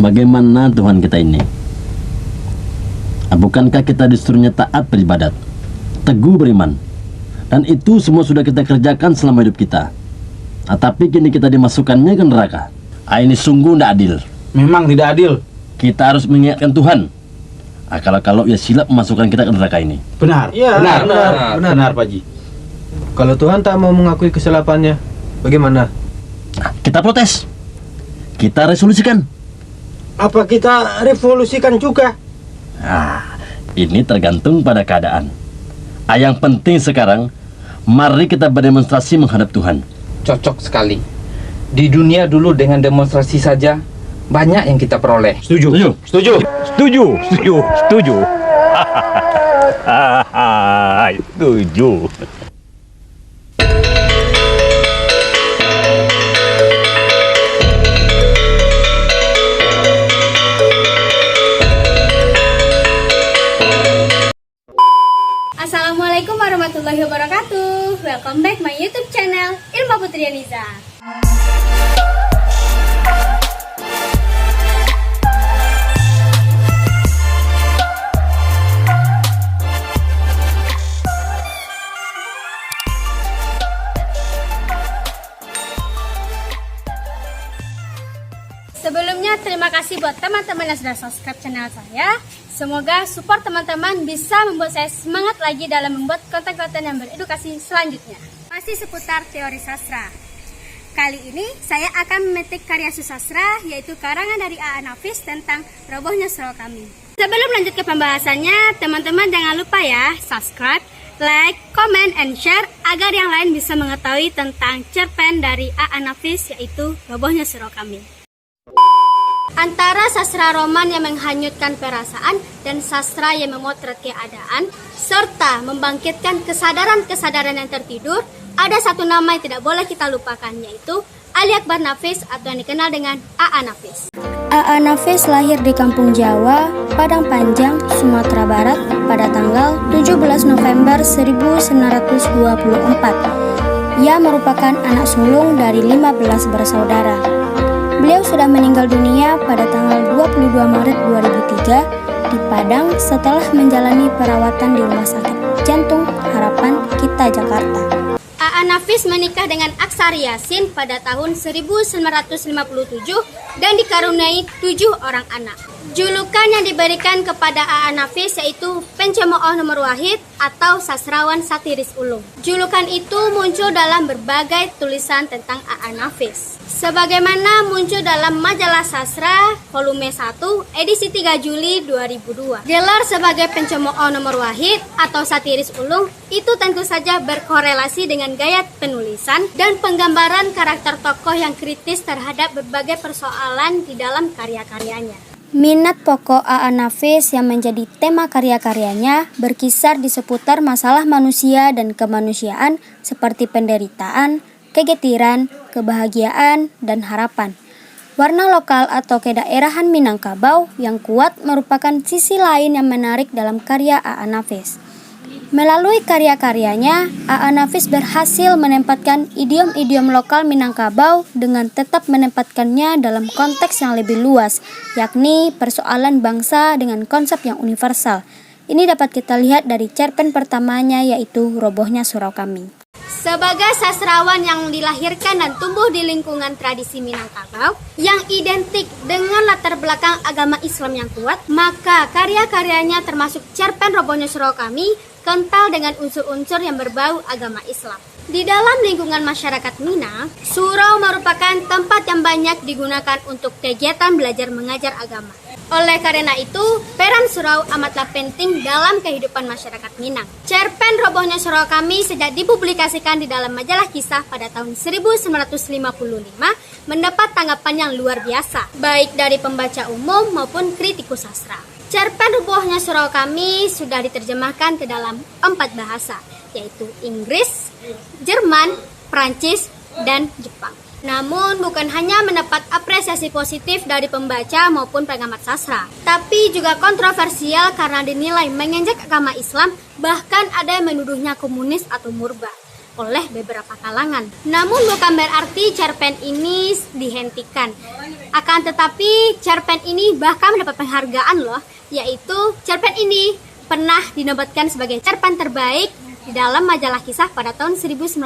Bagaimana Tuhan kita ini? Bukankah kita disuruhnya taat beribadat, teguh beriman, dan itu semua sudah kita kerjakan selama hidup kita. Tapi kini kita dimasukkannya ke neraka. Ini sungguh tidak adil. Memang tidak adil. Kita harus mengingatkan Tuhan. Kalau ia silap memasukkan kita ke neraka ini. Benar, Ya, benar, Pak Ji. Kalau Tuhan tak mau mengakui kesalahannya, bagaimana? Kita protes. Kita resolusikan. Apa kita revolusikan juga? Ini tergantung pada keadaan. Yang penting sekarang, mari kita berdemonstrasi menghadap Tuhan. Cocok sekali. Di dunia dulu dengan demonstrasi saja banyak yang kita peroleh. Setuju. Setuju. Assalamualaikum warahmatullahi wabarakatuh. Welcome back my YouTube channel Ilma Putri Eliza. Sebelumnya terima kasih buat teman-teman yang sudah subscribe channel saya. Semoga support teman-teman bisa membuat saya semangat lagi dalam membuat konten-konten yang beredukasi selanjutnya. Masih seputar teori sastra. Kali ini saya akan memetik karya susastra, yaitu karangan dari A.A. Nafis tentang robohnya surau kami. Sebelum lanjut ke pembahasannya, teman-teman jangan lupa ya subscribe, like, comment, and share agar yang lain bisa mengetahui tentang cerpen dari A.A. Nafis, yaitu robohnya surau kami. Antara sastra roman yang menghanyutkan perasaan dan sastra yang memotret keadaan serta membangkitkan kesadaran-kesadaran yang tertidur, ada satu nama yang tidak boleh kita lupakan, yaitu Ali Akbar Nafis atau yang dikenal dengan A.A. Nafis. A.A. Nafis lahir di Kampung Jawa, Padang Panjang, Sumatera Barat pada tanggal 17 November 1924. Ia merupakan anak sulung dari 15 bersaudara. Beliau sudah meninggal dunia pada tanggal 22 Maret 2003 di Padang setelah menjalani perawatan di Rumah Sakit Jantung Harapan Kita Jakarta. A.A. Nafis menikah dengan Aksari Yasin pada tahun 1957 dan dikaruniai 7 orang anak. Julukan yang diberikan kepada A.A. Nafis yaitu Pencemooh Nomor Wahid atau sastrawan satiris ulung. Julukan itu muncul dalam berbagai tulisan tentang A.A. Nafis. Sebagaimana muncul dalam majalah sastra volume 1 edisi 3 Juli 2002. Gelar sebagai Pencemooh Nomor Wahid atau satiris ulung itu tentu saja berkorelasi dengan gaya penulisan dan penggambaran karakter tokoh yang kritis terhadap berbagai persoalan di dalam karya-karyanya. Minat pokok A.A. Nafis yang menjadi tema karya-karyanya berkisar di seputar masalah manusia dan kemanusiaan seperti penderitaan, kegetiran, kebahagiaan, dan harapan. Warna lokal atau kedaerahan Minangkabau yang kuat merupakan sisi lain yang menarik dalam karya A.A. Nafis. Melalui karya-karyanya, A.A. Nafis berhasil menempatkan idiom-idiom lokal Minangkabau dengan tetap menempatkannya dalam konteks yang lebih luas, yakni persoalan bangsa dengan konsep yang universal. Ini dapat kita lihat dari cerpen pertamanya, yaitu Robohnya Surau Kami. Sebagai sastrawan yang dilahirkan dan tumbuh di lingkungan tradisi Minangkabau yang identik dengan latar belakang agama Islam yang kuat, maka karya-karyanya termasuk cerpen Robohnya Surau Kami kental dengan unsur-unsur yang berbau agama Islam. Di dalam lingkungan masyarakat Minang, surau merupakan tempat yang banyak digunakan untuk kegiatan belajar mengajar agama. Oleh karena itu, peran surau amatlah penting dalam kehidupan masyarakat Minang. Cerpen Robohnya Surau Kami sejak dipublikasikan di dalam majalah kisah pada tahun 1955 mendapat tanggapan yang luar biasa, baik dari pembaca umum maupun kritikus sastra. Cerpen Robohnya Surau Kami sudah diterjemahkan ke dalam 4 bahasa, yaitu Inggris, Jerman, Prancis, dan Jepang. Namun bukan hanya mendapat apresiasi positif dari pembaca maupun pengamat sastra, tapi juga kontroversial karena dinilai menginjak agama Islam, bahkan ada yang menuduhnya komunis atau murba. oleh beberapa kalangan. Namun bukan berarti cerpen ini dihentikan. Akan tetapi cerpen ini bahkan mendapat penghargaan loh, yaitu cerpen ini pernah dinobatkan sebagai cerpen terbaik di dalam majalah kisah pada tahun 1955.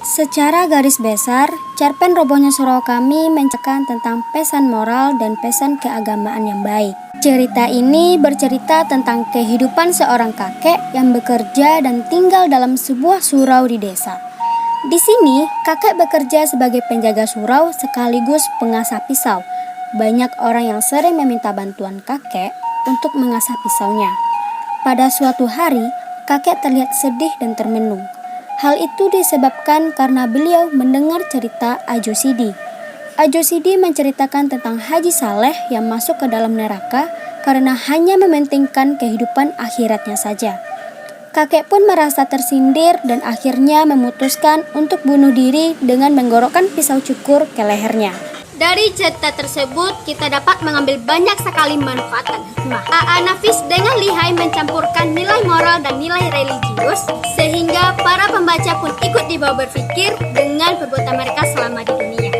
Secara garis besar, cerpen Robohnya Surau Kami menceritakan tentang pesan moral dan pesan keagamaan yang baik. Cerita ini bercerita tentang kehidupan seorang kakek yang bekerja dan tinggal dalam sebuah surau di desa. Di sini, kakek bekerja sebagai penjaga surau sekaligus pengasah pisau. Banyak orang yang sering meminta bantuan kakek untuk mengasah pisaunya. Pada suatu hari, kakek terlihat sedih dan termenung. Hal itu disebabkan karena beliau mendengar cerita Ajo Sidi. Ajo Sidi menceritakan tentang Haji Saleh yang masuk ke dalam neraka karena hanya mementingkan kehidupan akhiratnya saja. Kakek pun merasa tersindir dan akhirnya memutuskan untuk bunuh diri dengan menggorokkan pisau cukur ke lehernya. Dari cerita tersebut, kita dapat mengambil banyak sekali manfaat dan hikmah. A.A. Nafis dengan lihai mencampurkan nilai moral dan nilai religius, sehingga para pembaca pun ikut dibawa berpikir dengan perbuatan mereka selama di dunia.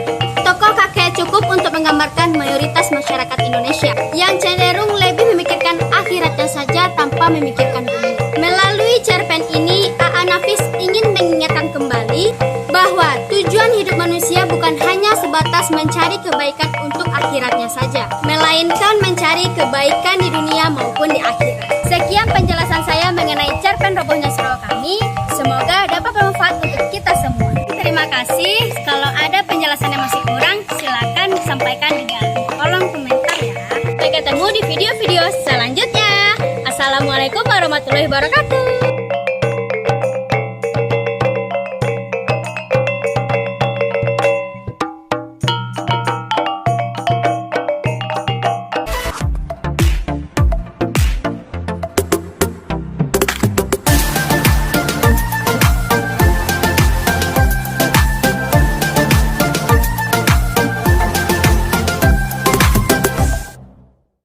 Tokoh kakek cukup untuk menggambarkan mayoritas masyarakat Indonesia, yang cenderung lebih memikirkan akhiratnya saja tanpa memikirkan dunia. Melalui cerpen ini, A.A. Nafis ingin mengingatkan kembali bahwa tujuan hidup manusia bukan hanya sebatas mencari kebaikan untuk akhiratnya saja, melainkan mencari kebaikan di dunia maupun di akhirat. Sekian penjelasan saya mengenai cerpen Robohnya Surau Kami. Semoga dapat bermanfaat untuk kita semua. Terima kasih. Kalau ada penjelasan yang masih kurang, silakan sampaikan di kolom komentar ya. Sampai ketemu di video-video selanjutnya. Assalamualaikum warahmatullahi wabarakatuh.